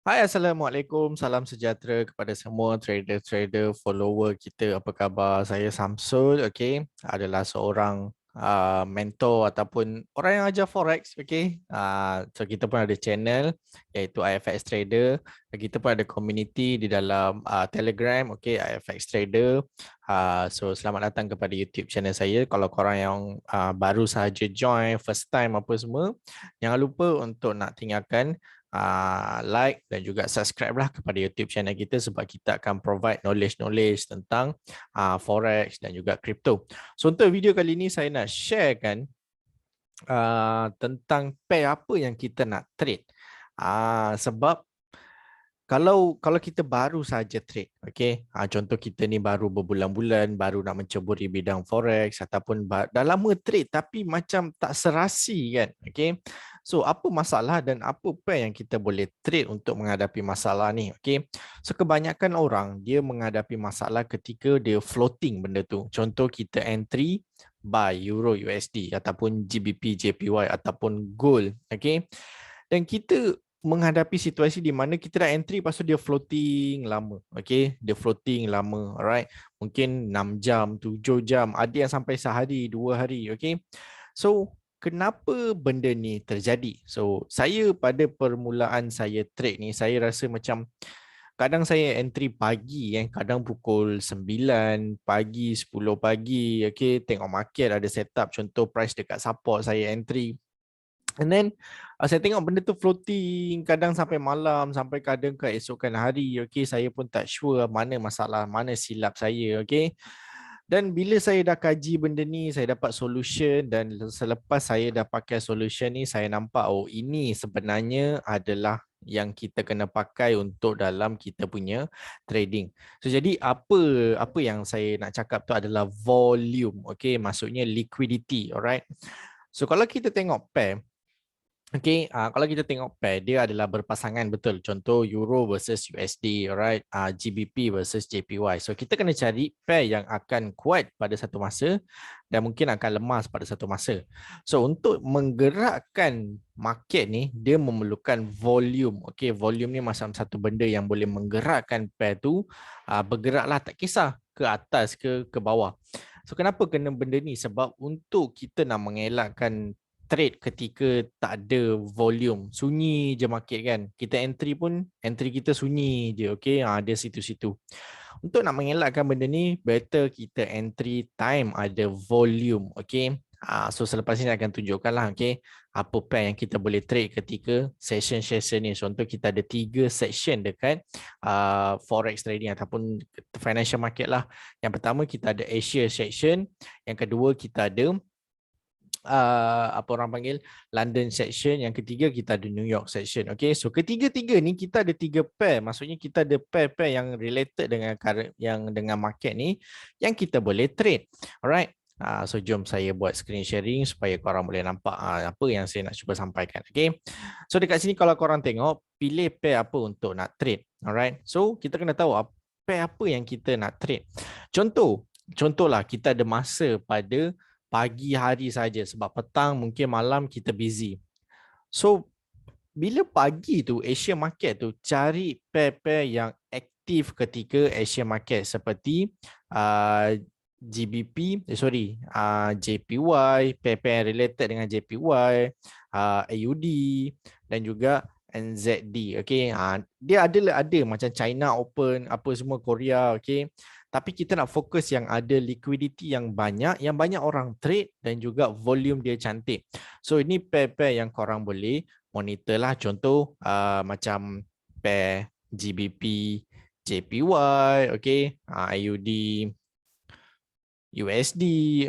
Hai, Assalamualaikum. Salam sejahtera kepada semua trader-trader, follower kita. Apa khabar? Saya Samsul, okay. Adalah seorang mentor ataupun orang yang ajar Forex, okay. So, kita pun ada channel iaitu IFX Trader. Kita pun ada community di dalam Telegram, okay, IFX Trader. So, selamat datang kepada YouTube channel saya. Kalau korang yang baru sahaja join, first time apa semua, jangan lupa untuk nak tinggalkan like dan juga subscribe lah kepada YouTube channel kita sebab kita akan provide knowledge tentang forex dan juga crypto. So untuk video kali ini saya nak sharekan tentang pair apa yang kita nak trade. Sebab kalau kita baru saja trade, okay? Contoh kita ni baru berbulan-bulan, baru nak menceburi bidang forex ataupun dah lama trade tapi macam tak serasi kan, okay? So apa masalah dan apa pair yang kita boleh trade untuk menghadapi masalah ni, okay? So kebanyakan orang dia menghadapi masalah ketika dia floating benda tu. Contoh kita entry buy Euro USD ataupun GBP JPY ataupun gold, okay? Dan kita menghadapi situasi di mana kita dah entry lepas tu dia floating lama, okay? Dia floating lama, alright? Mungkin 6 jam, 7 jam, ada yang sampai sehari, 2 hari, okay? So, kenapa benda ni terjadi? So, saya pada permulaan saya trade ni, saya rasa macam kadang saya entry pagi, kadang pukul 9 pagi, 10 pagi, okay? Tengok market ada setup, contoh price dekat support, saya entry. And then saya tengok benda tu floating kadang sampai malam, sampai kadang keesokan hari. Okay, saya pun tak sure mana masalah, mana silap saya. Okay. Dan bila saya dah kaji benda ni, saya dapat solution dan selepas saya dah pakai solution ni, saya nampak oh ini sebenarnya adalah yang kita kena pakai untuk dalam kita punya trading. So jadi apa yang saya nak cakap tu adalah volume. Okay, maksudnya liquidity. Alright. So kalau kita tengok pair, okay, kalau kita tengok pair, dia adalah berpasangan betul. Contoh Euro versus USD, alright, GBP versus JPY. So kita kena cari pair yang akan kuat pada satu masa dan mungkin akan lemas pada satu masa. So untuk menggerakkan market ni, dia memerlukan volume. Okay, volume ni macam satu benda yang boleh menggerakkan pair tu bergeraklah, tak kisah ke atas ke bawah. So kenapa kena benda ni? Sebab untuk kita nak mengelakkan trade ketika tak ada volume, sunyi je market kan, kita entry pun entry kita sunyi je, okay, dia situ-situ. Untuk nak mengelakkan benda ni, better kita entry time ada volume, okay. So selepas ini akan tunjukkan lah, okay, apa pair yang kita boleh trade ketika session-session ni. Contoh kita ada 3 section dekat forex trading ataupun financial market lah. Yang pertama kita ada Asia section, yang kedua kita ada apa orang panggil London section, yang ketiga kita ada New York section. Okay, so ketiga-tiga ni kita ada 3 pair, maksudnya kita ada pair-pair yang related dengan yang dengan market ni yang kita boleh trade. Alright. So jom saya buat screen sharing supaya korang boleh nampak apa yang saya nak cuba sampaikan. Okay, so dekat sini kalau korang tengok, pilih pair apa untuk nak trade. Alright, so kita kena tahu pair apa yang kita nak trade. Contohlah kita ada masa pada pagi hari saja sebab petang mungkin malam kita busy. So bila pagi tu Asia market tu, cari pair-pair yang aktif ketika Asia market seperti GBP, JPY, pair-pair related dengan JPY, AUD dan juga NZD. Okay, dia ada macam China Open, apa semua Korea. Okay, tapi kita nak fokus yang ada liquidity yang banyak orang trade dan juga volume dia cantik. So ini pair-pair yang korang boleh monitor lah. Contoh macam pair GBP JPY, okay, AUD USD,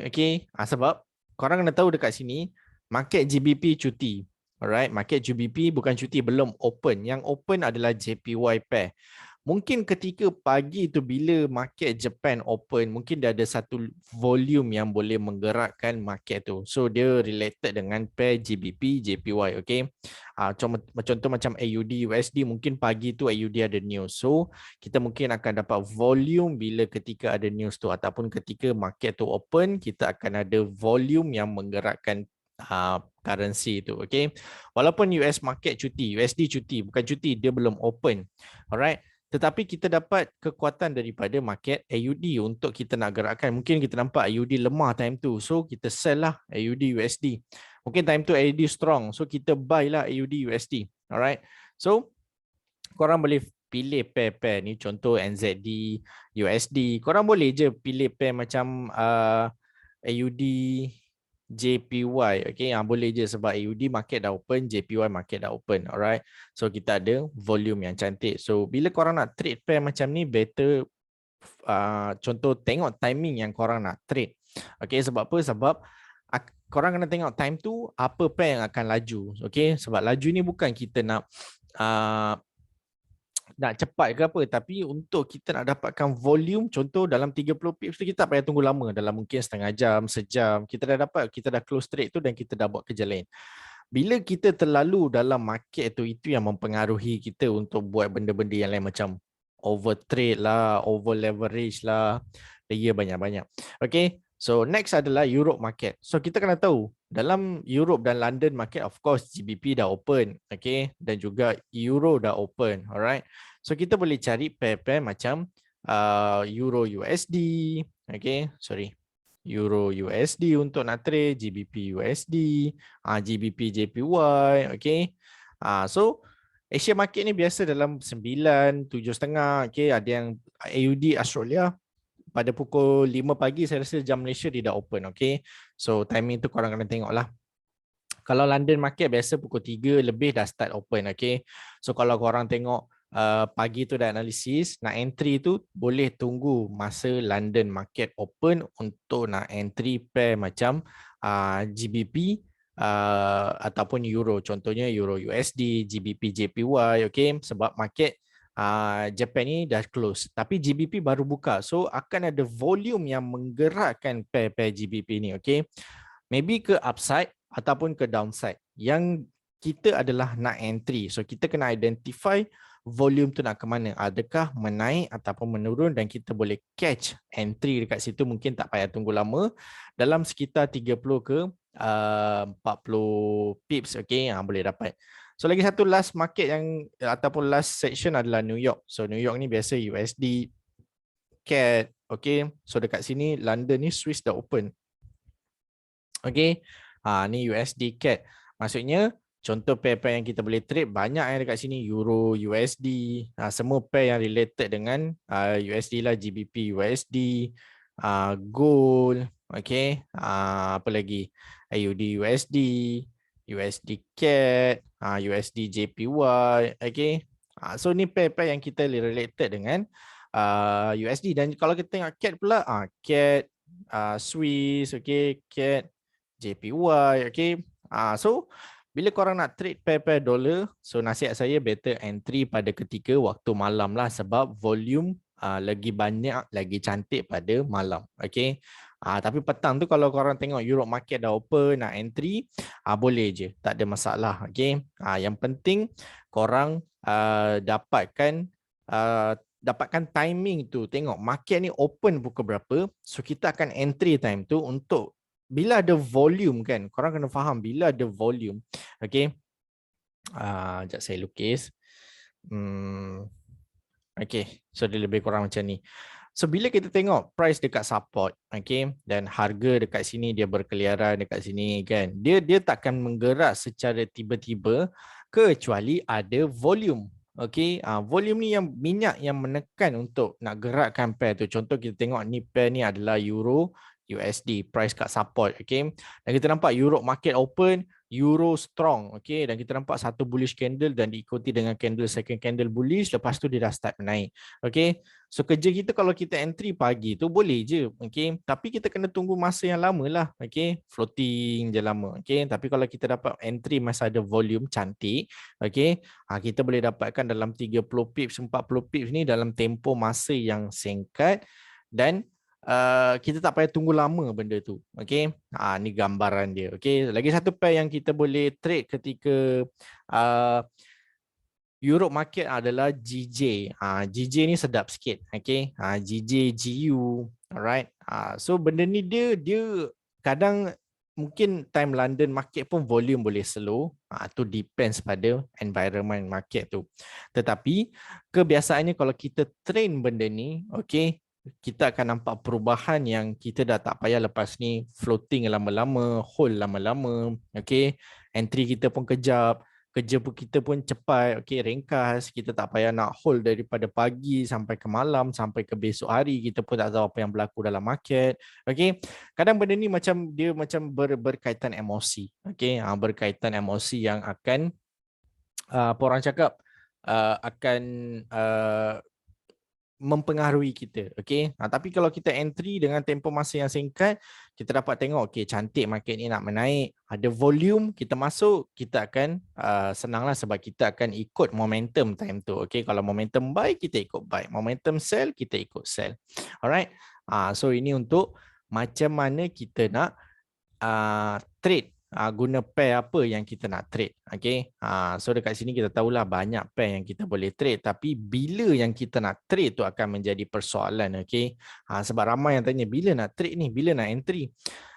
okay. Sebab korang kena tahu dekat sini market GBP cuti. Alright, market GBP bukan cuti, belum open. Yang open adalah JPY pair. Mungkin ketika pagi tu bila market Japan open, mungkin dia ada satu volume yang boleh menggerakkan market tu. So dia related dengan pair GBP, JPY, okay. Contoh macam AUD, USD, mungkin pagi tu AUD ada news. So kita mungkin akan dapat volume bila ketika ada news tu ataupun ketika market tu open, kita akan ada volume yang menggerakkan currency tu. Okay. Walaupun US market cuti, USD cuti, bukan cuti, dia belum open. Alright. Tetapi kita dapat kekuatan daripada market AUD untuk kita nak gerakkan. Mungkin kita nampak AUD lemah time tu. So kita sell lah AUD USD. Mungkin time tu AUD strong. So kita buy lah AUD USD. Alright. So korang boleh pilih pair-pair ni. Contoh NZD, USD. Korang boleh je pilih pair macam AUD, JPY. Okay, boleh je sebab AUD market dah open, JPY market dah open. Alright. So kita ada volume yang cantik. So bila korang nak trade pair macam ni, better contoh tengok timing yang korang nak trade. Okay, sebab apa? Sebab korang kena tengok time tu apa pair yang akan laju. Okay, sebab laju ni bukan kita nak cepat ke apa, tapi untuk kita nak dapatkan volume, contoh dalam 30 pips tu kita tak payah tunggu lama, dalam mungkin setengah jam, sejam, kita dah dapat, kita dah close trade tu dan kita dah buat kerja lain. Bila kita terlalu dalam market tu, itu yang mempengaruhi kita untuk buat benda-benda yang lain macam over trade lah, over leverage lah, dia banyak-banyak. Okay, so next adalah Europe market. So kita kena tahu, dalam Europe dan London market, of course GBP dah open, okay, dan juga Euro dah open, alright. So kita boleh cari pair-pair macam Euro USD, okay, Euro USD untuk nak trade, GBP USD, GBP JPY, okay. So Asia market ni biasa dalam 9, 7.5, okay. Ada yang AUD Australia pada pukul 5 pagi, saya rasa jam Malaysia dia dah open, okay. So timing tu korang kena tengok lah. Kalau London market biasa pukul 3 lebih dah start open, okay. So kalau korang tengok pagi tu dah analisis, nak entry tu boleh tunggu masa London market open untuk nak entry pair macam GBP ataupun Euro. Contohnya Euro USD, GBP JPY, okay. Sebab market Japan ni dah close, tapi GBP baru buka, so akan ada volume yang menggerakkan pair-pair GBP ni, okay. Maybe ke upside ataupun ke downside. Yang kita adalah nak entry, so kita kena identify volume tu nak ke mana, adakah menaik ataupun menurun, dan kita boleh catch entry dekat situ. Mungkin tak payah tunggu lama, dalam sekitar 30 ke 40 pips, okay, boleh dapat. So lagi satu last market yang ataupun last section adalah New York. So New York ni biasa USD, CAD, okay. So dekat sini London ni Swiss dah open, okay. Ni USD, CAD. Maksudnya contoh pair-pair yang kita boleh trade banyak yang dekat sini, Euro, USD, semua pair yang related dengan USD lah, GBP, USD, gold, okay. Apa lagi? AUD, USD, USD CAD, USD JPY, okay. So ni pair-pair yang kita related dengan USD. Dan kalau kita tengok CAD pula, CAD, Swiss, okay, CAD, JPY, okay. So bila korang nak trade pair-pair dolar, so nasihat saya better entry pada ketika waktu malam lah, sebab volume lagi banyak, lagi cantik pada malam, okay. Tapi petang tu kalau korang tengok Europe market dah open, nak entry, boleh je, tak ada masalah, okay. Yang penting korang dapatkan timing tu, tengok market ni open pukul berapa, so kita akan entry time tu untuk bila ada volume kan, korang kena faham bila ada volume, okay. Sekejap saya lukis. Okay, so dia lebih kurang macam ni. So bila kita tengok price dekat support, okay, dan harga dekat sini dia berkeliaran dekat sini kan, dia takkan menggerak secara tiba-tiba kecuali ada volume. Okay, volume ni yang minyak yang menekan untuk nak gerakkan pair tu. Contoh kita tengok ni pair ni adalah Euro USD, price kat support, okay. Dan kita nampak Europe market open, Euro strong, okay. Dan kita nampak satu bullish candle dan diikuti dengan candle second candle bullish, lepas tu dia dah start menaik, okay. So kerja kita kalau kita entry pagi tu boleh je, okay. Tapi kita kena tunggu masa yang lama lah, okay. Floating je lama, okay. Tapi kalau kita dapat entry masa ada volume cantik, okay, kita boleh dapatkan dalam 30 pips, 40 pips ni dalam tempoh masa yang singkat, dan kita tak payah tunggu lama benda tu, okay. Ni gambaran dia, okay. Lagi satu pair yang kita boleh trade ketika Europe market adalah GJ. GJ ni sedap sikit, okay. GJ, GU, alright. So benda ni dia kadang mungkin time London market pun volume boleh slow. Tu depends pada environment market tu. Tetapi kebiasaannya kalau kita train benda ni, okay, kita akan nampak perubahan yang kita dah tak payah lepas ni floating lama-lama, hold lama-lama, okay. Entry kita pun kejap, kerja pun kita pun cepat, okay, ringkas. Kita tak payah nak hold daripada pagi sampai ke malam, sampai ke besok hari. Kita pun tak tahu apa yang berlaku dalam market, okay. Kadang benda ni macam dia macam berkaitan emosi, okay. Berkaitan emosi yang akan apa orang cakap akan mempengaruhi kita, okay. Tapi kalau kita entry dengan tempoh masa yang singkat, kita dapat tengok, okay, cantik market ni nak menaik, ada volume, kita masuk, kita akan senanglah sebab kita akan ikut momentum time tu, okay. Kalau momentum buy, kita ikut buy, momentum sell, kita ikut sell. Alright, so ini untuk macam mana kita nak trade, guna pair apa yang kita nak trade, okay. So dekat sini kita tahulah banyak pair yang kita boleh trade, tapi bila yang kita nak trade tu akan menjadi persoalan, okay. Sebab ramai yang tanya bila nak trade ni, bila nak entry.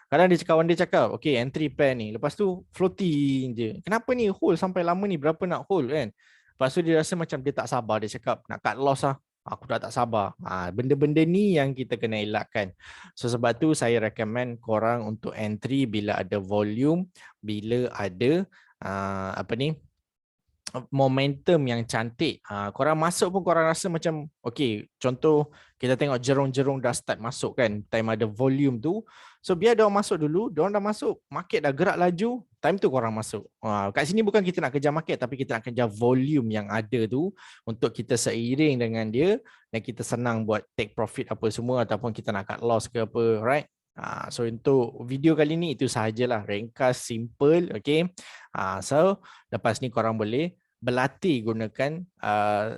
Kadang kawan dia cakap, okay, entry pair ni, lepas tu floating je. Kenapa ni hold sampai lama ni, berapa nak hold kan? Lepas tu dia rasa macam dia tak sabar, dia cakap nak cut loss lah. Aku dah tak sabar. Benda-benda ni yang kita kena elakkan. So sebab tu saya recommend korang untuk entry bila ada volume, bila ada apa ni, momentum yang cantik. Korang masuk pun korang rasa macam, okay, contoh kita tengok jerung-jerung dah start masuk kan, time ada volume tu. So biar diorang masuk dulu, diorang dah masuk, market dah gerak laju, time tu korang masuk. Kat sini bukan kita nak kejar market, tapi kita nak kejar volume yang ada tu untuk kita seiring dengan dia dan kita senang buat take profit apa semua, ataupun kita nak cut loss ke apa, right? So untuk video kali ni itu sahajalah, ringkas, simple, okay. So lepas ni korang boleh berlatih gunakan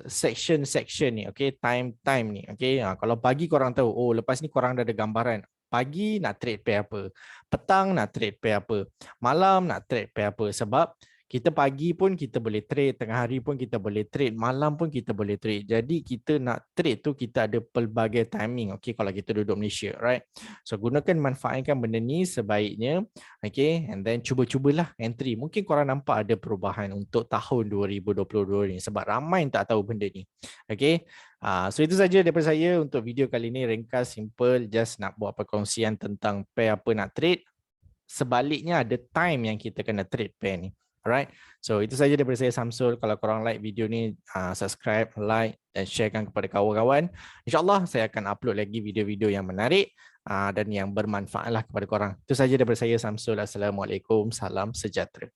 section-section ni, okay, time ni, okay. Kalau pagi korang tahu, oh lepas ni korang dah ada gambaran, pagi nak trade pair apa, petang nak trade pair apa, malam nak trade pair apa. Sebab kita pagi pun kita boleh trade, tengah hari pun kita boleh trade, malam pun kita boleh trade. Jadi kita nak trade tu kita ada pelbagai timing, okay, kalau kita duduk Malaysia, right. So gunakan, manfaatkan benda ni sebaiknya, okay, and then cuba-cubalah entry. Mungkin korang nampak ada perubahan untuk tahun 2022 ni sebab ramai yang tak tahu benda ni, okay. So itu saja daripada saya untuk video kali ni, ringkas, simple, just nak buat perkongsian tentang pair apa nak trade. Sebaliknya ada time yang kita kena trade pair ni. Alright, so itu saja daripada saya, Samsul. Kalau korang like video ni, subscribe, like dan sharekan kepada kawan-kawan. InsyaAllah saya akan upload lagi video-video yang menarik dan yang bermanfaat lah kepada korang. Itu saja daripada saya, Samsul. Assalamualaikum, salam sejahtera.